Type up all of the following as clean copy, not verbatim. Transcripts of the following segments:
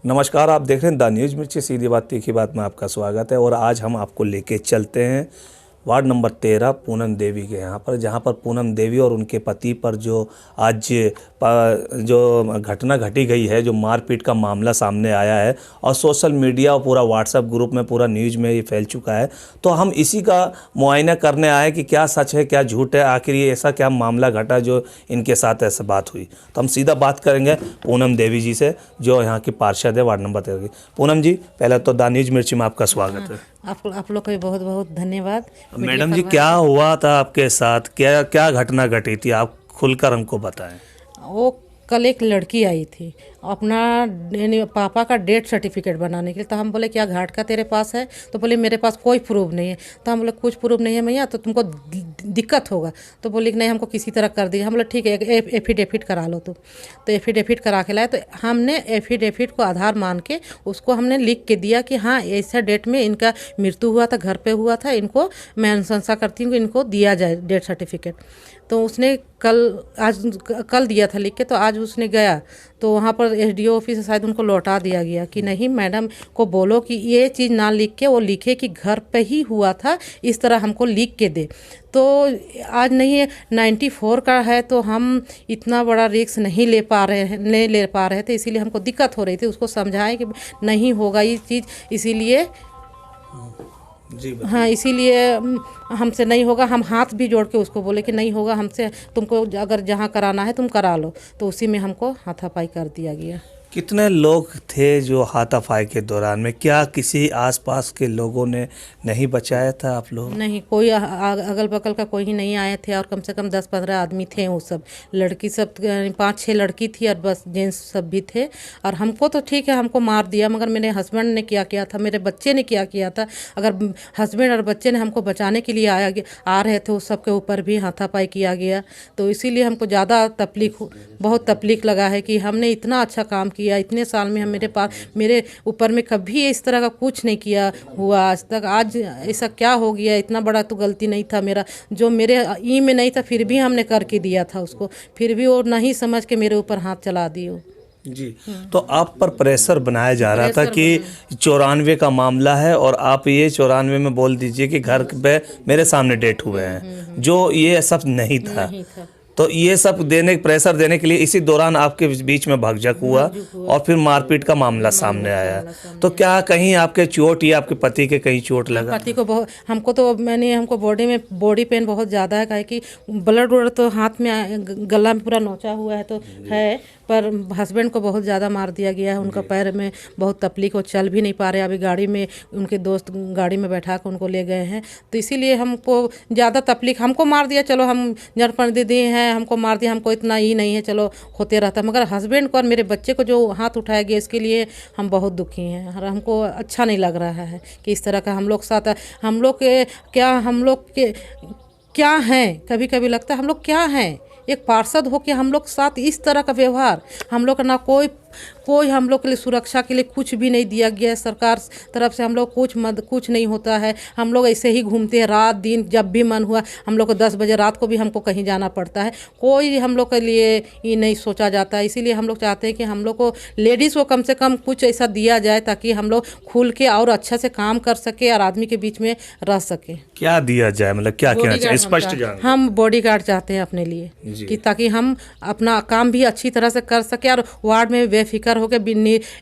नमस्कार, आप देख रहे हैं द न्यूज़ मिर्ची, सीधी बात तीखी बात में आपका स्वागत है। और आज हम आपको लेके चलते हैं वार्ड नंबर 13 पूनम देवी के यहाँ पर, जहाँ पर पूनम देवी और उनके पति पर जो आज जो घटना घटी गई है, जो मारपीट का मामला सामने आया है और सोशल मीडिया और पूरा व्हाट्सएप ग्रुप में, पूरा न्यूज़ में ये फैल चुका है। तो हम इसी का मुआयना करने आए कि क्या सच है क्या झूठ है, आखिर ये ऐसा क्या मामला घटा जो इनके साथ ऐसा बात हुई। तो हम सीधा बात करेंगे पूनम देवी जी से, जो यहाँ की पार्षद है वार्ड नंबर 13 की। पूनम जी, पहले तो द न्यूज़ मिर्ची में आपका स्वागत है। आप लोग का भी बहुत बहुत धन्यवाद। मैडम जी, क्या हुआ था आपके साथ, क्या क्या घटना घटी थी, आप खुलकर हमको बताएं। वो कल एक लड़की आई थी अपना यानी पापा का डेथ सर्टिफिकेट बनाने के लिए। तो हम बोले क्या घाट का तेरे पास है? तो बोले मेरे पास कोई प्रूफ नहीं है। तो हम बोले कुछ प्रूफ नहीं है भैया, तो तुमको दिक्कत होगा। तो बोले कि नहीं, हमको किसी तरह कर दिया। हम बोले ठीक है, एफिडेविट करा लो तुम। तो एफिडेविट करा के लाए। तो हमने एफिडेविट को आधार मान के उसको हमने लिख के दिया कि हाँ, ऐसा डेट में इनका मृत्यु हुआ था, घर पे हुआ था, इनको मैं अनुशंसा करती हूँ कि इनको दिया जाए डेथ सर्टिफिकेट। तो उसने कल दिया था लिख के। तो आज उसने गया तो वहाँ पर एसडीओ ऑफिस से शायद उनको लौटा दिया गया कि नहीं, मैडम को बोलो कि ये चीज़ ना लिख के, वो लिखे कि घर पे ही हुआ था, इस तरह हमको लिख के दे। तो आज नहीं है, 94 का है, तो हम इतना बड़ा रिस्क नहीं ले पा रहे थे, इसीलिए हमको दिक्कत हो रही थी। उसको समझाएं कि नहीं होगा ये चीज़, इसीलिए जी हाँ, इसीलिए हमसे नहीं होगा। हम हाथ भी जोड़ के उसको बोले कि नहीं होगा हमसे, तुमको अगर जहाँ कराना है तुम करा लो। तो उसी में हमको हाथापाई कर दिया गया। कितने लोग थे जो हाथापाई के दौरान में, क्या किसी आसपास के लोगों ने नहीं बचाया था आप लोग? नहीं, कोई अगल बगल का कोई ही नहीं आए थे। और कम से कम 10-15 आदमी थे। वो सब लड़की सब 5-6 लड़की थी और बस जेंट्स सब भी थे। और हमको तो ठीक है, हमको मार दिया, मगर मेरे हस्बैंड ने क्या किया था, मेरे बच्चे ने क्या किया था। अगर हस्बैंड और बच्चे ने हमको बचाने के लिए आ रहे थे, उस सब के ऊपर भी हाथापाई किया गया। तो इसीलिए हमको ज़्यादा बहुत तकलीफ लगा है कि हमने इतना अच्छा काम किया इतने साल में। हम मेरे ऊपर में कभी इस तरह का कुछ नहीं किया हुआ आज तक। आज ऐसा क्या हो गया? इतना बड़ा तो गलती नहीं था मेरा, जो मेरे ई में नहीं था, फिर भी हमने करके दिया था उसको। फिर भी वो नहीं समझ के मेरे ऊपर हाथ चला दिए जी। तो आप पर प्रेशर बनाया जा रहा था कि 94 का मामला है और आप ये 94 में बोल दीजिए कि घर पे मेरे सामने डेट हुए हैं, जो ये सब नहीं था। तो ये सब प्रेशर देने के लिए इसी दौरान आपके बीच में भगदड़ हुआ और फिर मारपीट का मामला सामने आया। तो क्या कहीं आपके चोट या आपके पति के कहीं चोट लगा? पति को बहुत, हमको बॉडी पेन बहुत ज़्यादा है, काहे कि ब्लड तो हाथ में, गला में पूरा नोचा हुआ है तो है। पर हस्बैंड को बहुत ज़्यादा मार दिया गया है। उनका पैर में बहुत तकलीफ, वो चल भी नहीं पा रहे। अभी गाड़ी में उनके दोस्त गाड़ी में बैठा कर उनको ले गए हैं। तो इसीलिए हमको ज़्यादा तकलीफ, हमको मार दिया, चलो हम जड़पन दीदी हैं, हमको मार दिया, हमको इतना ही नहीं है, चलो होते रहता। मगर हस्बैंड को और मेरे बच्चे को जो हाथ उठाया गया, इसके लिए हम बहुत दुखी हैं। और हमको अच्छा नहीं लग रहा है कि इस तरह का हम लोग साथ, हम लोग के क्या हैं। कभी कभी लगता है हम लोग क्या हैं, एक पार्षद हो के हम लोग साथ इस तरह का व्यवहार। हम लोग का ना कोई हम लोग के लिए सुरक्षा के लिए कुछ भी नहीं दिया गया है सरकार तरफ से। हम लोग कुछ नहीं होता है। हम लोग ऐसे ही घूमते हैं रात दिन, जब भी मन हुआ हम लोग को 10 बजे रात को भी हमको कहीं जाना पड़ता है। कोई हम लोग के लिए ये नहीं सोचा जाता है। इसीलिए हम लोग चाहते हैं कि हम लोग को, लेडीज़ को कम से कम कुछ ऐसा दिया जाए ताकि हम लोग खुल के और अच्छा से काम कर सके और आदमी के बीच में रह सके। क्या दिया जाए, मतलब क्या कहना चाहिए, स्पष्ट जान। हम बॉडीगार्ड चाहते हैं अपने लिए कि ताकि हम अपना काम भी अच्छी तरह से कर सके और वार्ड में बेफिक्र होके,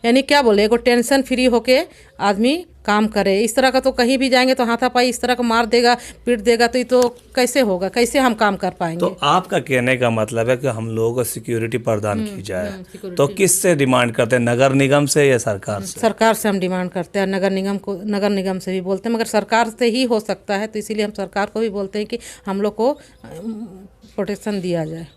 यानी क्या बोले, एगो टेंशन फ्री होके आदमी काम करे। इस तरह का तो कहीं भी जाएंगे तो हाथापाई इस तरह का मार देगा, पीट देगा, तो ये तो कैसे होगा, कैसे हम काम कर पाएंगे। तो आपका कहने का मतलब है कि हम लोगों को सिक्योरिटी प्रदान की जाए। तो किससे डिमांड करते हैं, नगर निगम से या सरकार से? सरकार से हम डिमांड करते हैं। नगर निगम से भी बोलते हैं, मगर सरकार से ही हो सकता है। तो इसीलिए हम सरकार को भी बोलते हैं कि हम लोग को प्रोटेक्शन दिया जाए।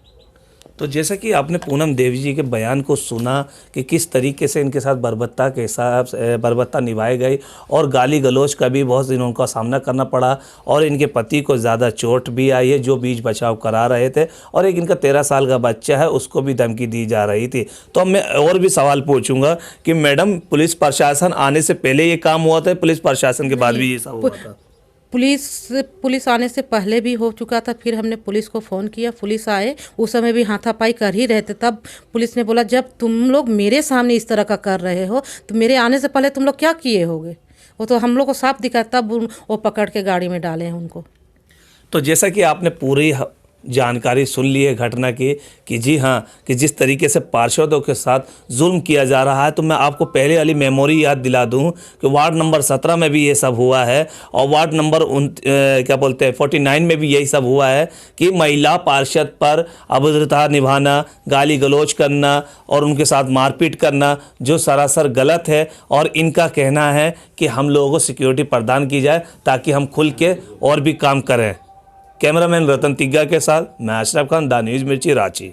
तो जैसे कि आपने पूनम देवी जी के बयान को सुना कि किस तरीके से इनके साथ बर्बरता निभाई गई और गाली गलौज का भी बहुत दिनों का सामना करना पड़ा और इनके पति को ज़्यादा चोट भी आई है जो बीच बचाव करा रहे थे, और एक इनका 13 साल का बच्चा है उसको भी धमकी दी जा रही थी। तो मैं और भी सवाल पूछूंगा कि मैडम, पुलिस प्रशासन आने से पहले ये काम हुआ था, पुलिस प्रशासन के बाद भी ये सब हुआ था? पुलिस आने से पहले भी हो चुका था। फिर हमने पुलिस को फ़ोन किया, पुलिस आए, उस समय भी हाथापाई कर ही रहे थे। तब पुलिस ने बोला जब तुम लोग मेरे सामने इस तरह का कर रहे हो तो मेरे आने से पहले तुम लोग क्या किए होगे। वो तो हम लोग को साफ दिखा, तब वो पकड़ के गाड़ी में डाले हैं उनको। तो जैसा कि आपने पूरी जानकारी सुन ली है घटना की कि जी हाँ, कि जिस तरीके से पार्षदों के साथ जुल्म किया जा रहा है, तो मैं आपको पहले वाली मेमोरी याद दिला दूं कि वार्ड नंबर 17 में भी ये सब हुआ है और वार्ड नंबर 49 में भी यही सब हुआ है कि महिला पार्षद पर अभद्रता निभाना, गाली गलौज करना और उनके साथ मारपीट करना, जो सरासर गलत है। और इनका कहना है कि हम लोगों को सिक्योरिटी प्रदान की जाए ताकि हम खुल के और भी काम करें। कैमरामैन रतन तिग्गा के साथ मैं अशरफ खान, द न्यूज़ मिर्ची, रांची।